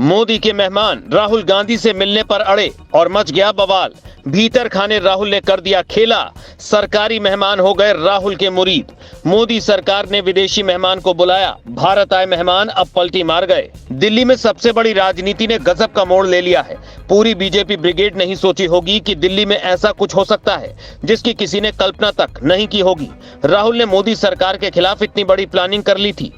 मोदी के मेहमान राहुल गांधी से मिलने पर अड़े और मच गया बवाल। भीतर खाने राहुल ने कर दिया खेला, सरकारी मेहमान हो गए राहुल के मुरीद। मोदी सरकार ने विदेशी मेहमान को बुलाया, भारत आए मेहमान अब पलटी मार गए। दिल्ली में सबसे बड़ी राजनीति ने गजब का मोड़ ले लिया है। पूरी बीजेपी ब्रिगेड नहीं सोची होगी कि दिल्ली में ऐसा कुछ हो सकता है जिसकी किसी ने कल्पना तक नहीं की होगी। राहुल ने मोदी सरकार के खिलाफ इतनी बड़ी प्लानिंग कर ली थी,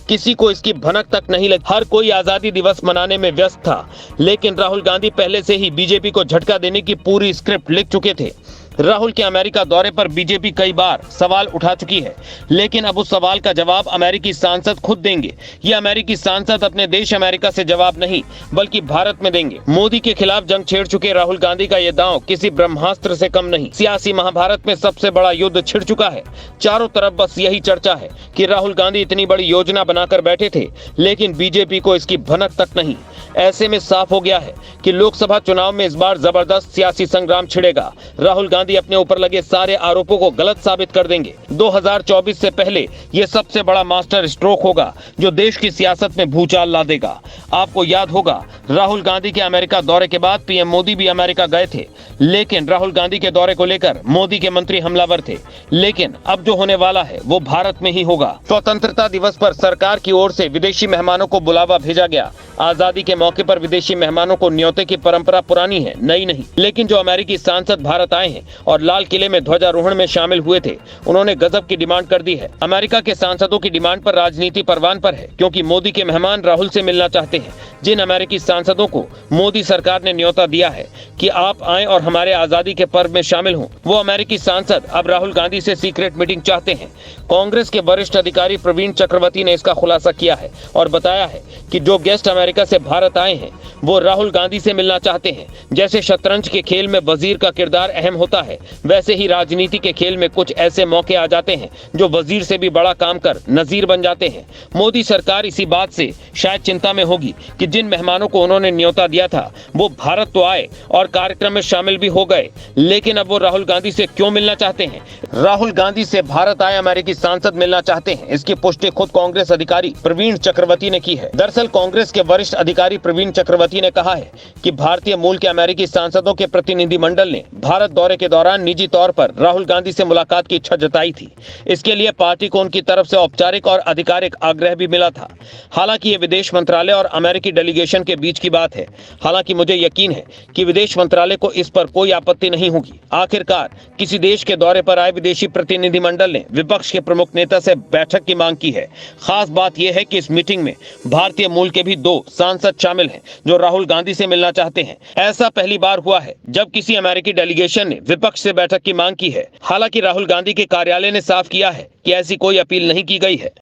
किसी को इसकी भनक तक नहीं लगी। हर कोई आजादी दिवस मनाने में व्यस्त था, लेकिन राहुल गांधी पहले से ही बीजेपी को झटका देने की पूरी स्क्रिप्ट लिख चुके थे। राहुल के अमेरिका दौरे पर बीजेपी कई बार सवाल उठा चुकी है, लेकिन अब उस सवाल का जवाब अमेरिकी सांसद खुद देंगे। ये अमेरिकी सांसद अपने देश अमेरिका से जवाब नहीं बल्कि भारत में देंगे। मोदी के खिलाफ जंग छेड़ चुके राहुल गांधी का ये दांव किसी ब्रह्मास्त्र से कम नहीं। सियासी महाभारत में सबसे बड़ा युद्ध छिड़ चुका है। चारों तरफ बस यही चर्चा है कि राहुल गांधी इतनी बड़ी योजना बनाकर बैठे थे, लेकिन बीजेपी को इसकी भनक तक नहीं। ऐसे में साफ हो गया है कि लोकसभा चुनाव में इस बार जबरदस्त सियासी संग्राम छिड़ेगा। राहुल गांधी अपने ऊपर लगे सारे आरोपों को गलत साबित कर देंगे। 2024 से पहले यह सबसे बड़ा मास्टर स्ट्रोक होगा जो देश की सियासत में भूचाल ला देगा। आपको याद होगा, राहुल गांधी के अमेरिका दौरे के बाद पीएम मोदी भी अमेरिका गए थे, लेकिन राहुल गांधी के दौरे को लेकर मोदी के मंत्री हमलावर थे। लेकिन अब जो होने वाला है वो भारत में ही होगा। स्वतंत्रता दिवस पर सरकार की ओर से विदेशी मेहमानों को बुलावा भेजा गया। आजादी के मौके पर विदेशी मेहमानों को न्योते की परंपरा पुरानी है, नई नहीं। लेकिन जो अमेरिकी सांसद भारत आए हैं और लाल किले में ध्वजारोहण में शामिल हुए थे, उन्होंने गजब की डिमांड कर दी है। अमेरिका के सांसदों की डिमांड पर राजनीति परवान पर है, क्योंकि मोदी के मेहमान राहुल से मिलना चाहते हैं। जिन अमेरिकी सांसदों को मोदी सरकार ने न्योता दिया है कि आप आएं और हमारे आजादी के पर्व में शामिल हों, वो अमेरिकी सांसद अब राहुल गांधी से सीक्रेट मीटिंग चाहते हैं। कांग्रेस के वरिष्ठ अधिकारी प्रवीण चक्रवर्ती ने इसका खुलासा किया है और बताया है कि जो गेस्ट अमेरिका से भारत आए हैं वो राहुल गांधी से मिलना चाहते हैं। जैसे शतरंज के खेल में वजीर का किरदार अहम होता है, वैसे ही राजनीति के खेल में कुछ ऐसे मौके आ जाते हैं जो वजीर से भी बड़ा काम कर नजीर बन जाते हैं। मोदी सरकार इसी बात से शायद चिंता में होगी कि जिन मेहमानों को उन्होंने न्योता दिया था वो भारत तो आए और कार्यक्रम में शामिल भी हो गए, लेकिन अब वो राहुल गांधी से क्यों मिलना चाहते हैं? राहुल गांधी से भारत आए अमेरिकी सांसद मिलना चाहते हैं, इसकी पुष्टि खुद कांग्रेस अधिकारी प्रवीण चक्रवर्ती ने की है। दरअसल कांग्रेस के वरिष्ठ अधिकारी प्रवीण चक्रवर्ती ने कहा है कि भारतीय मूल के अमेरिकी सांसदों के प्रतिनिधिमंडल ने भारत दौरे के दौरान निजी तौर पर राहुल गांधी से मुलाकात की इच्छा जताई थी। इसके लिए पार्टी को उनकी तरफ से औपचारिक और आधिकारिक आग्रह भी मिला था। हालांकि ये विदेश मंत्रालय और अमेरिकी डेलीगेशन के बीच की बात है। हालांकि मुझे यकीन है कि विदेश मंत्रालय को इस पर कोई आपत्ति नहीं होगी। आखिरकार किसी देश के दौरे पर आए विदेशी प्रतिनिधिमंडल ने विपक्ष के प्रमुख नेता से बैठक की मांग की है। खास बात यह है कि इस मीटिंग में भारतीय मूल के भी 2 सांसद शामिल हैं जो राहुल गांधी से मिलना चाहते हैं। ऐसा पहली बार हुआ है जब किसी अमेरिकी डेलीगेशन ने विपक्ष से बैठक की मांग की है। हालांकि राहुल गांधी के कार्यालय ने साफ किया है कि ऐसी कोई अपील नहीं की गई है।